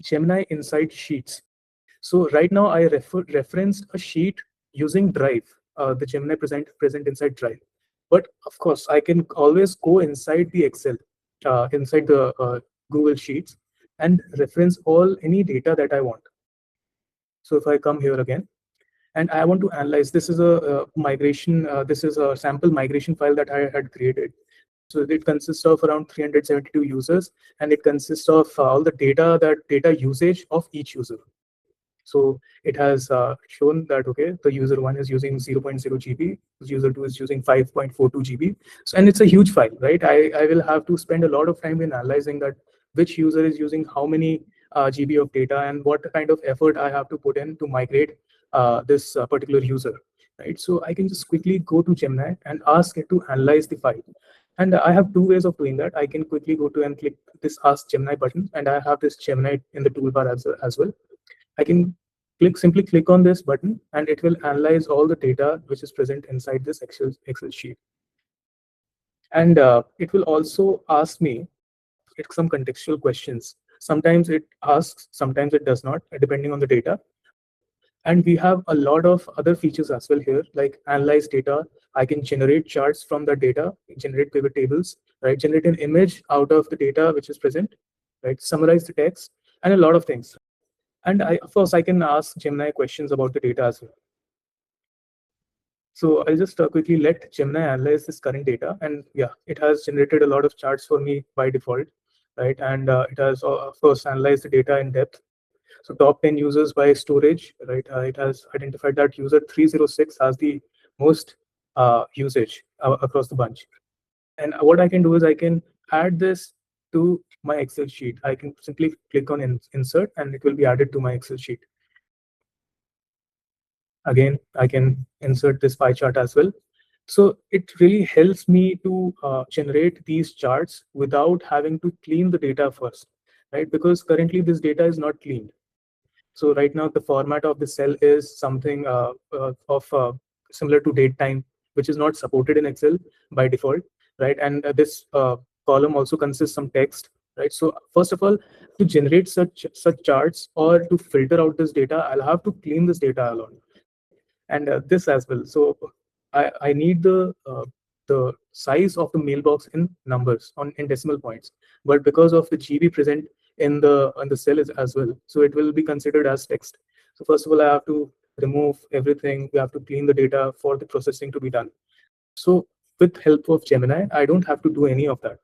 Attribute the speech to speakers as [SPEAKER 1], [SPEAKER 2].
[SPEAKER 1] Gemini inside Sheets. So right now I referenced a sheet using Drive, the Gemini present inside Drive. But of course, I can always go inside the Excel, inside the Google Sheets, and reference any data that I want. So if I come here again, and I want to analyze, this is a migration, this is a sample migration file that I had created. So it consists of around 372 users, and it consists of all the data usage of each user. So it has shown that, okay, the user 1 is using 0.0 GB, user 2 is using 5.42 GB. So, and it's a huge file, right? I will have to spend a lot of time in analyzing that which user is using how many GB of data and what kind of effort I have to put in to migrate this particular user, right? So I can just quickly go to Gemini and ask it to analyze the file. And I have two ways of doing that. I can quickly go to and click this Ask Gemini button, and I have this Gemini in the toolbar as well. I can simply click on this button, and it will analyze all the data which is present inside this Excel sheet. And it will also ask me some contextual questions. Sometimes it asks, sometimes it does not, depending on the data. And we have a lot of other features as well here, like analyze data. I can generate charts from the data, generate pivot tables, right? Generate an image out of the data which is present, right? Summarize the text, and a lot of things. And of course, I can ask Gemini questions about the data as well. So I'll just quickly let Gemini analyze this current data. And yeah, it has generated a lot of charts for me by default, right? And it has, of course, analyzed the data in depth. So top 10 users by storage, right? It has identified that user 306 has the most usage across the bunch. And what I can do is I can add this to my Excel sheet. I can simply click on insert, and it will be added to my Excel sheet. Again, I can insert this pie chart as well. So it really helps me to generate these charts without having to clean the data first, right? Because currently this data is not cleaned. So right now the format of the cell is something similar to date time, which is not supported in Excel by default, right? And this column also consists some text, right? So first of all, to generate such charts or to filter out this data, I'll have to clean this data a lot, and this as well. So I need the size of the mailbox in numbers in decimal points, but because of the GB present in the cell as well, so it will be considered as text. So first of all, I have to remove everything. We have to clean the data for the processing to be done. So with help of Gemini, I don't have to do any of that.